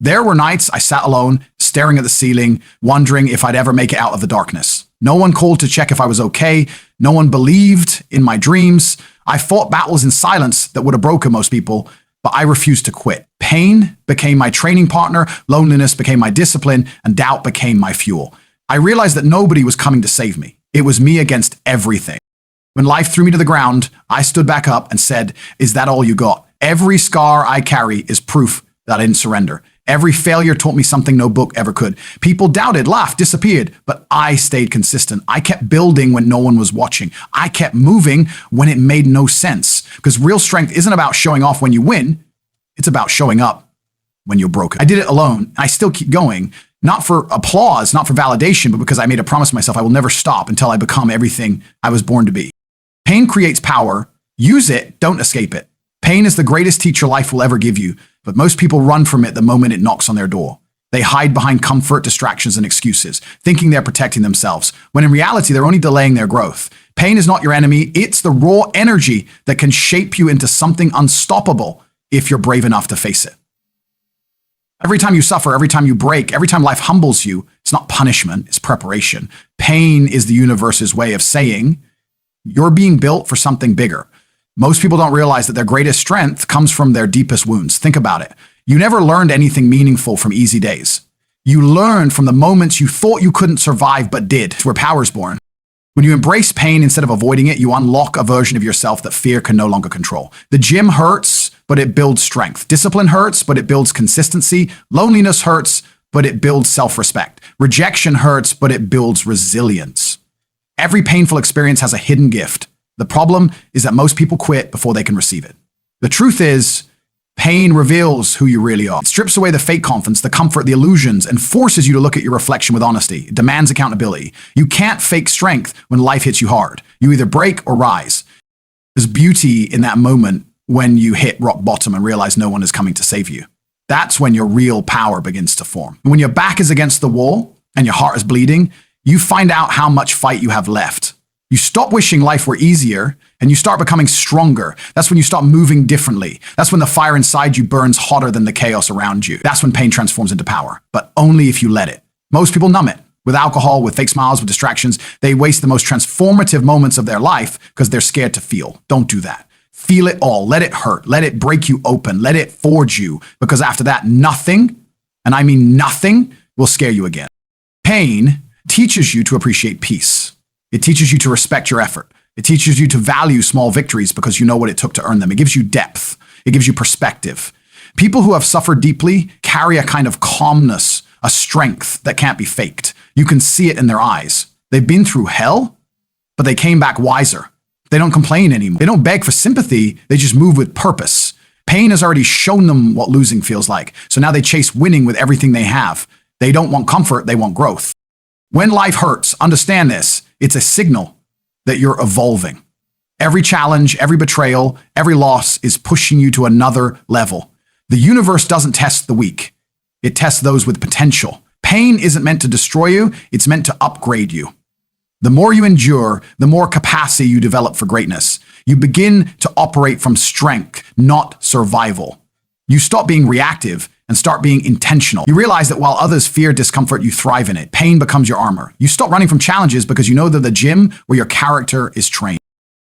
There were nights I sat alone, staring at the ceiling, wondering if I'd ever make it out of the darkness. No one called to check if I was okay. No one believed in my dreams. I fought battles in silence that would have broken most people, but I refused to quit. Pain became my training partner, loneliness became my discipline, and doubt became my fuel. I realized that nobody was coming to save me. It was me against everything. When life threw me to the ground, I stood back up and said, "Is that all you got?" Every scar I carry is proof that I didn't surrender. Every failure taught me something no book ever could. People doubted, laughed, disappeared, but I stayed consistent. I kept building when no one was watching. I kept moving when it made no sense. Because real strength isn't about showing off when you win. It's about showing up when you're broken. I did it alone. I still keep going, not for applause, not for validation, but because I made a promise to myself I will never stop until I become everything I was born to be. Pain creates power. Use it, don't escape it. Pain is the greatest teacher life will ever give you, but most people run from it the moment it knocks on their door. They hide behind comfort, distractions, and excuses, thinking they're protecting themselves, when in reality, they're only delaying their growth. Pain is not your enemy. It's the raw energy that can shape you into something unstoppable if you're brave enough to face it. Every time you suffer, every time you break, every time life humbles you, it's not punishment, it's preparation. Pain is the universe's way of saying, you're being built for something bigger. Most people don't realize that their greatest strength comes from their deepest wounds. Think about it. You never learned anything meaningful from easy days. You learned from the moments you thought you couldn't survive but did. It's where power's born. When you embrace pain instead of avoiding it, you unlock a version of yourself that fear can no longer control. The gym hurts, but it builds strength. Discipline hurts, but it builds consistency. Loneliness hurts, but it builds self-respect. Rejection hurts, but it builds resilience. Every painful experience has a hidden gift. The problem is that most people quit before they can receive it. The truth is, pain reveals who you really are. It strips away the fake confidence, the comfort, the illusions, and forces you to look at your reflection with honesty. It demands accountability. You can't fake strength when life hits you hard. You either break or rise. There's beauty in that moment when you hit rock bottom and realize no one is coming to save you. That's when your real power begins to form. When your back is against the wall and your heart is bleeding, you find out how much fight you have left. You stop wishing life were easier and you start becoming stronger. That's when you start moving differently. That's when the fire inside you burns hotter than the chaos around you. That's when pain transforms into power, but only if you let it. Most people numb it with alcohol, with fake smiles, with distractions. They waste the most transformative moments of their life because they're scared to feel. Don't do that. Feel it all. Let it hurt. Let it break you open. Let it forge you, because after that, nothing, and I mean nothing, will scare you again. Pain teaches you to appreciate peace. It teaches you to respect your effort. It teaches you to value small victories because you know what it took to earn them. It gives you depth. It gives you perspective. People who have suffered deeply carry a kind of calmness, a strength that can't be faked. You can see it in their eyes. They've been through hell, but they came back wiser. They don't complain anymore. They don't beg for sympathy. They just move with purpose. Pain has already shown them what losing feels like. So now they chase winning with everything they have. They don't want comfort. They want growth. When life hurts, understand this. It's a signal that you're evolving. Every challenge, every betrayal, every loss is pushing you to another level. The universe doesn't test the weak. It tests those with potential. Pain isn't meant to destroy you. It's meant to upgrade you. The more you endure, the more capacity you develop for greatness. You begin to operate from strength, not survival. You stop being reactive and start being intentional. You realize that while others fear discomfort, you thrive in it. Pain becomes your armor. You stop running from challenges because you know they're the gym where your character is trained.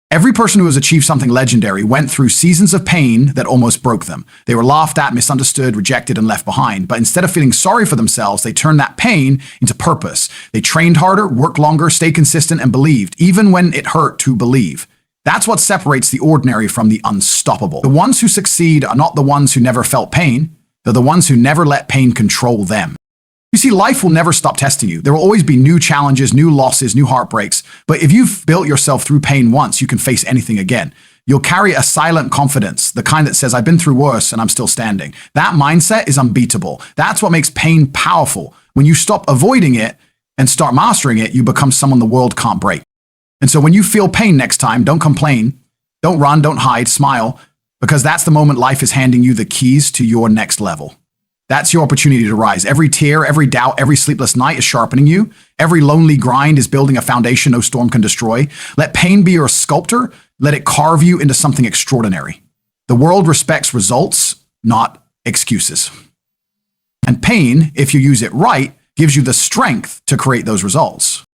Every person who has achieved something legendary went through seasons of pain that almost broke them. They were laughed at, misunderstood, rejected, and left behind. But instead of feeling sorry for themselves, they turned that pain into purpose. They trained harder, worked longer, stayed consistent, and believed, even when it hurt to believe. That's what separates the ordinary from the unstoppable. The ones who succeed are not the ones who never felt pain. They're the ones who never let pain control them. You see, life will never stop testing you. There will always be new challenges, new losses, new heartbreaks. But if you've built yourself through pain once, you can face anything again. You'll carry a silent confidence, the kind that says, I've been through worse and I'm still standing. That mindset is unbeatable. That's what makes pain powerful. When you stop avoiding it and start mastering it, you become someone the world can't break. And so when you feel pain next time, don't complain, don't run, don't hide, smile, because that's the moment life is handing you the keys to your next level. That's your opportunity to rise. Every tear, every doubt, every sleepless night is sharpening you. Every lonely grind is building a foundation no storm can destroy. Let pain be your sculptor. Let it carve you into something extraordinary. The world respects results, not excuses. And pain, if you use it right, gives you the strength to create those results.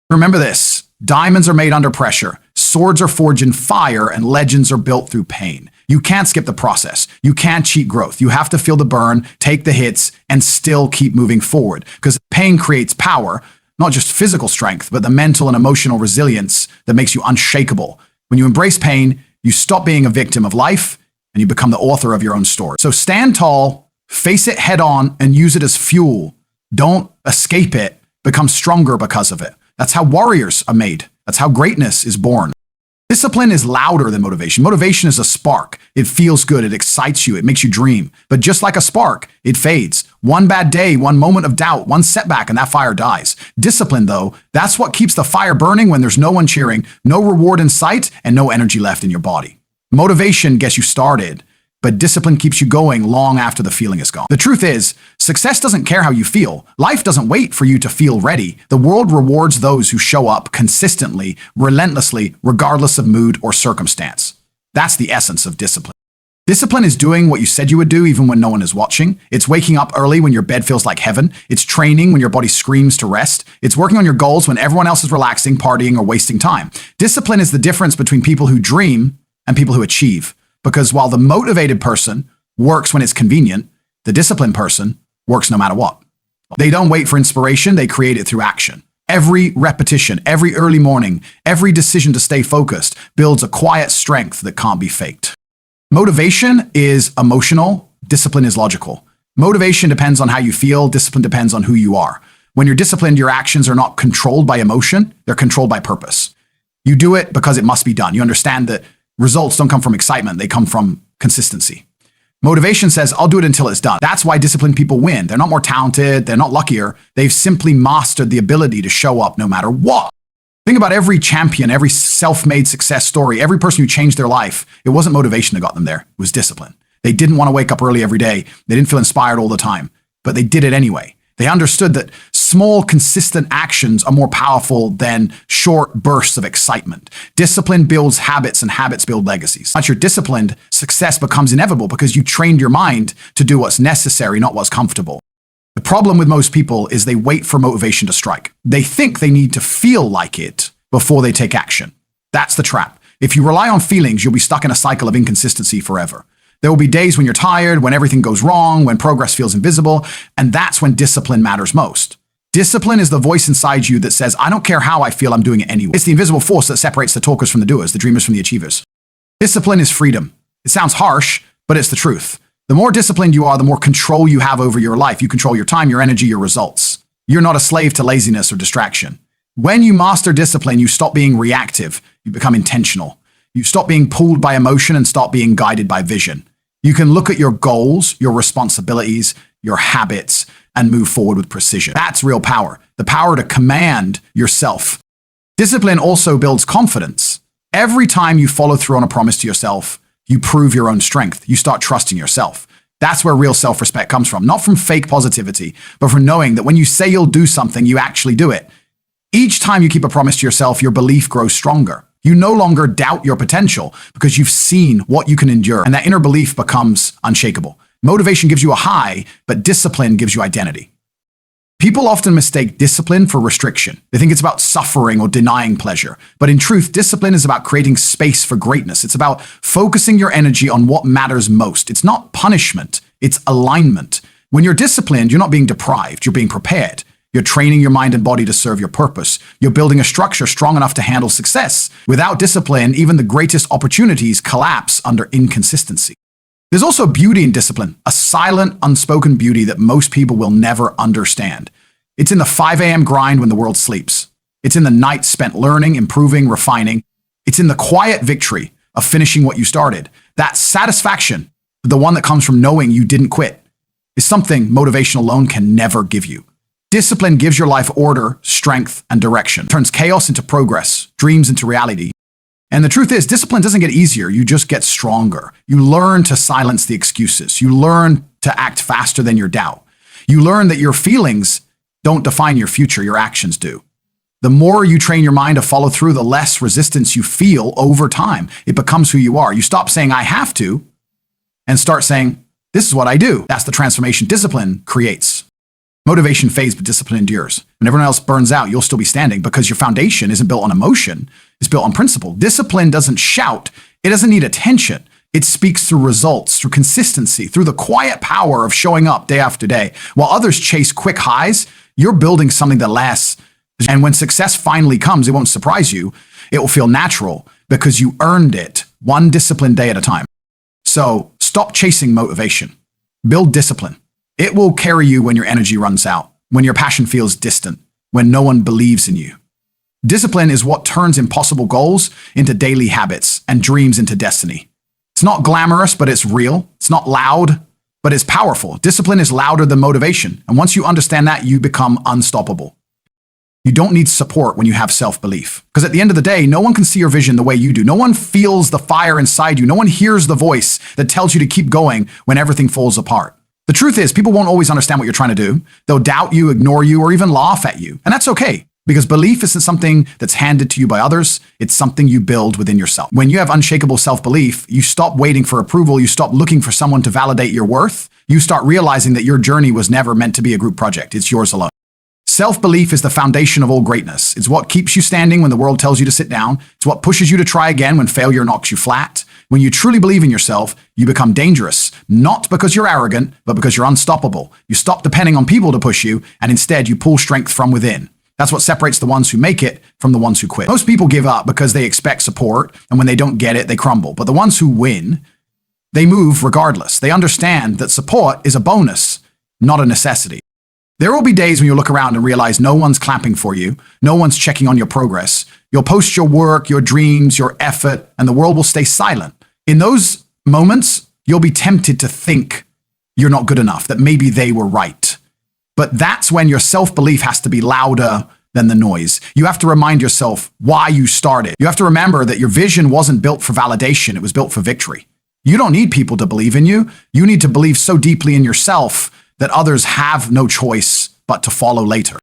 Remember this: diamonds are made under pressure, swords are forged in fire, and legends are built through pain. You can't skip the process. You can't cheat growth. You have to feel the burn, take the hits, and still keep moving forward. Because pain creates power, not just physical strength, but the mental and emotional resilience that makes you unshakable. When you embrace pain, you stop being a victim of life, and you become the author of your own story. So stand tall, face it head on, and use it as fuel. Don't escape it. Become stronger because of it. That's how warriors are made. That's how greatness is born. Discipline is louder than motivation. Motivation is a spark. It feels good. It excites you. It makes you dream. But just like a spark, it fades. One bad day, one moment of doubt, one setback, and that fire dies. Discipline, though, that's what keeps the fire burning when there's no one cheering, no reward in sight, and no energy left in your body. Motivation gets you started, but discipline keeps you going long after the feeling is gone. The truth is, success doesn't care how you feel. Life doesn't wait for you to feel ready. The world rewards those who show up consistently, relentlessly, regardless of mood or circumstance. That's the essence of discipline. Discipline is doing what you said you would do even when no one is watching. It's waking up early when your bed feels like heaven. It's training when your body screams to rest. It's working on your goals when everyone else is relaxing, partying, or wasting time. Discipline is the difference between people who dream and people who achieve. Because while the motivated person works when it's convenient, the disciplined person works no matter what. They don't wait for inspiration, they create it through action. Every repetition, every early morning, every decision to stay focused builds a quiet strength that can't be faked. Motivation is emotional, discipline is logical. Motivation depends on how you feel, discipline depends on who you are. When you're disciplined, your actions are not controlled by emotion, they're controlled by purpose. You do it because it must be done. You understand that results don't come from excitement, they come from consistency. Motivation says, I'll do it until it's done. That's why disciplined people win. They're not more talented, they're not luckier. They've simply mastered the ability to show up no matter what. Think about every champion, every self-made success story, every person who changed their life. It wasn't motivation that got them there, it was discipline. They didn't want to wake up early every day. They didn't feel inspired all the time, but they did it anyway. They understood that small, consistent actions are more powerful than short bursts of excitement. Discipline builds habits and habits build legacies. Once you're disciplined, success becomes inevitable because you trained your mind to do what's necessary, not what's comfortable. The problem with most people is they wait for motivation to strike. They think they need to feel like it before they take action. That's the trap. If you rely on feelings, you'll be stuck in a cycle of inconsistency forever. There will be days when you're tired, when everything goes wrong, when progress feels invisible, and that's when discipline matters most. Discipline is the voice inside you that says, I don't care how I feel, I'm doing it anyway. It's the invisible force that separates the talkers from the doers, the dreamers from the achievers. Discipline is freedom. It sounds harsh, but it's the truth. The more disciplined you are, the more control you have over your life. You control your time, your energy, your results. You're not a slave to laziness or distraction. When you master discipline, you stop being reactive. You become intentional. You stop being pulled by emotion and stop being guided by vision. You can look at your goals, your responsibilities, your habits, and move forward with precision. That's real power, the power to command yourself. Discipline also builds confidence. Every time you follow through on a promise to yourself, you prove your own strength. You start trusting yourself. That's where real self-respect comes from, not from fake positivity, but from knowing that when you say you'll do something, you actually do it. Each time you keep a promise to yourself, your belief grows stronger. You no longer doubt your potential because you've seen what you can endure, and that inner belief becomes unshakable. Motivation gives you a high, but discipline gives you identity. People often mistake discipline for restriction. They think it's about suffering or denying pleasure. But in truth, discipline is about creating space for greatness. It's about focusing your energy on what matters most. It's not punishment, it's alignment. When you're disciplined, you're not being deprived, you're being prepared. You're training your mind and body to serve your purpose. You're building a structure strong enough to handle success. Without discipline, even the greatest opportunities collapse under inconsistency. There's also beauty in discipline, a silent, unspoken beauty that most people will never understand. It's in the 5 a.m. grind when the world sleeps. It's in the night spent learning, improving, refining. It's in the quiet victory of finishing what you started. That satisfaction, the one that comes from knowing you didn't quit, is something motivation alone can never give you. Discipline gives your life order, strength, and direction. It turns chaos into progress, dreams into reality. And the truth is, discipline doesn't get easier, you just get stronger. You learn to silence the excuses. You learn to act faster than your doubt. You learn that your feelings don't define your future, your actions do. The more you train your mind to follow through, the less resistance you feel over time. It becomes who you are. You stop saying, I have to, and start saying, this is what I do. That's the transformation discipline creates. Motivation fades, but discipline endures. When everyone else burns out, you'll still be standing because your foundation isn't built on emotion. It's built on principle. Discipline doesn't shout. It doesn't need attention. It speaks through results, through consistency, through the quiet power of showing up day after day. While others chase quick highs, you're building something that lasts. And when success finally comes, it won't surprise you. It will feel natural because you earned it one disciplined day at a time. So stop chasing motivation. Build discipline. It will carry you when your energy runs out, when your passion feels distant, when no one believes in you. Discipline is what turns impossible goals into daily habits and dreams into destiny. It's not glamorous, but it's real. It's not loud, but it's powerful. Discipline is louder than motivation. And once you understand that, you become unstoppable. You don't need support when you have self-belief. Because at the end of the day, no one can see your vision the way you do. No one feels the fire inside you. No one hears the voice that tells you to keep going when everything falls apart. The truth is, people won't always understand what you're trying to do. They'll doubt you, ignore you, or even laugh at you. And that's okay, because belief isn't something that's handed to you by others. It's something you build within yourself. When you have unshakable self-belief, you stop waiting for approval. You stop looking for someone to validate your worth. You start realizing that your journey was never meant to be a group project. It's yours alone. Self-belief is the foundation of all greatness. It's what keeps you standing when the world tells you to sit down. It's what pushes you to try again when failure knocks you flat. When you truly believe in yourself, you become dangerous, not because you're arrogant, but because you're unstoppable. You stop depending on people to push you, and instead you pull strength from within. That's what separates the ones who make it from the ones who quit. Most people give up because they expect support, and when they don't get it, they crumble. But the ones who win, they move regardless. They understand that support is a bonus, not a necessity. There will be days when you look around and realize no one's clapping for you, no one's checking on your progress. You'll post your work, your dreams, your effort, and the world will stay silent. In those moments, you'll be tempted to think you're not good enough, that maybe they were right. But that's when your self-belief has to be louder than the noise. You have to remind yourself why you started. You have to remember that your vision wasn't built for validation, it was built for victory. You don't need people to believe in you. You need to believe so deeply in yourself that others have no choice but to follow later.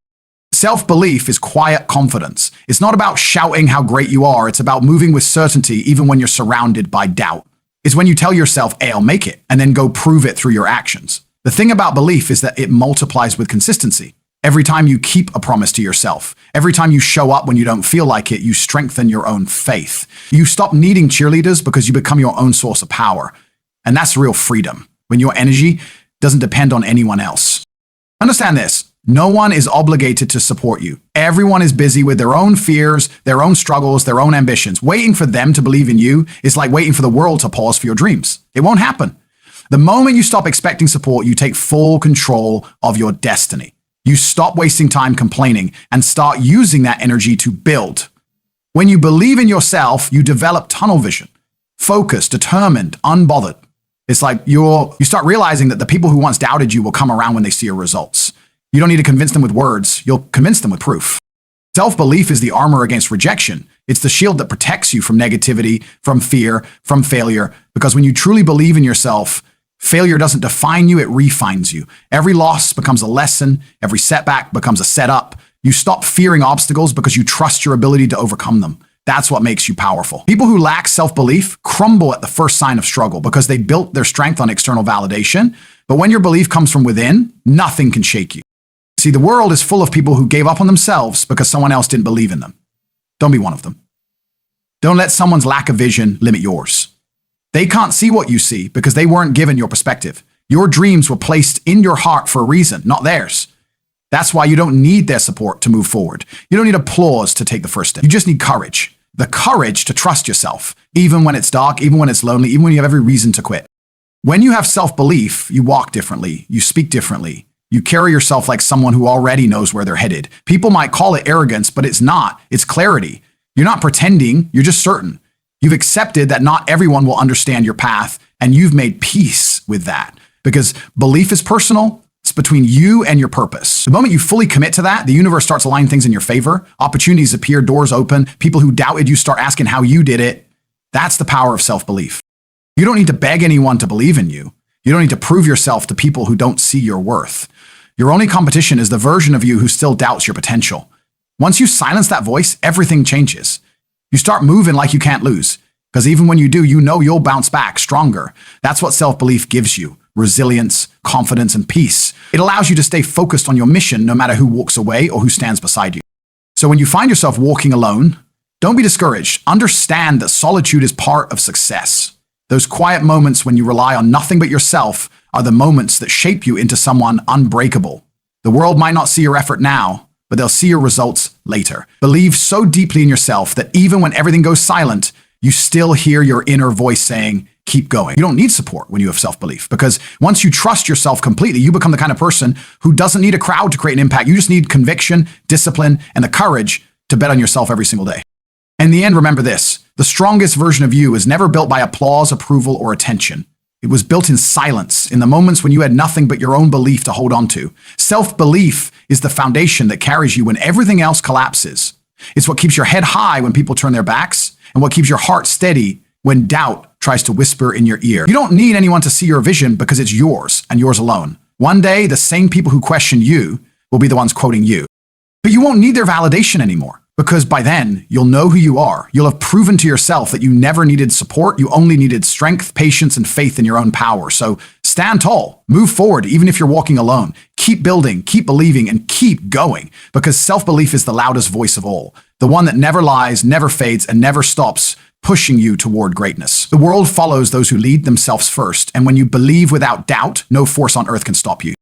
Self-belief is quiet confidence. It's not about shouting how great you are. It's about moving with certainty even when you're surrounded by doubt. It's when you tell yourself, hey, I'll make it, and then go prove it through your actions. The thing about belief is that it multiplies with consistency. Every time you keep a promise to yourself, every time you show up when you don't feel like it, you strengthen your own faith. You stop needing cheerleaders because you become your own source of power. And that's real freedom, when your energy doesn't depend on anyone else. Understand this. No one is obligated to support you. Everyone is busy with their own fears, their own struggles, their own ambitions. Waiting for them to believe in you is like waiting for the world to pause for your dreams. It won't happen. The moment you stop expecting support, you take full control of your destiny. You stop wasting time complaining and start using that energy to build. When you believe in yourself, you develop tunnel vision, focused, determined, unbothered. It's like you start realizing that the people who once doubted you will come around when they see your results. You don't need to convince them with words. You'll convince them with proof. Self-belief is the armor against rejection. It's the shield that protects you from negativity, from fear, from failure. Because when you truly believe in yourself, failure doesn't define you, it refines you. Every loss becomes a lesson. Every setback becomes a setup. You stop fearing obstacles because you trust your ability to overcome them. That's what makes you powerful. People who lack self-belief crumble at the first sign of struggle because they built their strength on external validation. But when your belief comes from within, nothing can shake you. See, the world is full of people who gave up on themselves because someone else didn't believe in them. Don't be one of them. Don't let someone's lack of vision limit yours. They can't see what you see because they weren't given your perspective. Your dreams were placed in your heart for a reason, not theirs. That's why you don't need their support to move forward. You don't need applause to take the first step. You just need courage. The courage to trust yourself, even when it's dark, even when it's lonely, even when you have every reason to quit. When you have self-belief, you walk differently, you speak differently, you carry yourself like someone who already knows where they're headed. People might call it arrogance, but it's not. It's clarity. You're not pretending, you're just certain. You've accepted that not everyone will understand your path, and you've made peace with that. Because belief is personal. It's between you and your purpose. The moment you fully commit to that, the universe starts aligning things in your favor. Opportunities appear, doors open. People who doubted you start asking how you did it. That's the power of self-belief. You don't need to beg anyone to believe in you. You don't need to prove yourself to people who don't see your worth. Your only competition is the version of you who still doubts your potential. Once you silence that voice, everything changes. You start moving like you can't lose. Because even when you do, you know you'll bounce back stronger. That's what self-belief gives you. resilience, confidence, and peace. It allows you to stay focused on your mission no matter who walks away or who stands beside you. So when you find yourself walking alone, don't be discouraged. Understand that solitude is part of success. Those quiet moments when you rely on nothing but yourself are the moments that shape you into someone unbreakable. The world might not see your effort now, but they'll see your results later. Believe so deeply in yourself that even when everything goes silent, you still hear your inner voice saying, keep going. You don't need support when you have self-belief, because once you trust yourself completely, you become the kind of person who doesn't need a crowd to create an impact. You just need conviction, discipline, and the courage to bet on yourself every single day. In the end, remember this: the strongest version of you is never built by applause, approval, or attention. It was built in silence, in the moments when you had nothing but your own belief to hold on to. Self-belief is the foundation that carries you when everything else collapses. It's what keeps your head high when people turn their backs, and what keeps your heart steady when doubt tries to whisper in your ear. You don't need anyone to see your vision because it's yours and yours alone. One day, the same people who question you will be the ones quoting you. But you won't need their validation anymore, because by then, you'll know who you are. You'll have proven to yourself that you never needed support. You only needed strength, patience, and faith in your own power. So stand tall, move forward, even if you're walking alone. Keep building, keep believing, and keep going, because self-belief is the loudest voice of all, the one that never lies, never fades, and never stops pushing you toward greatness. The world follows those who lead themselves first, and when you believe without doubt, no force on earth can stop you.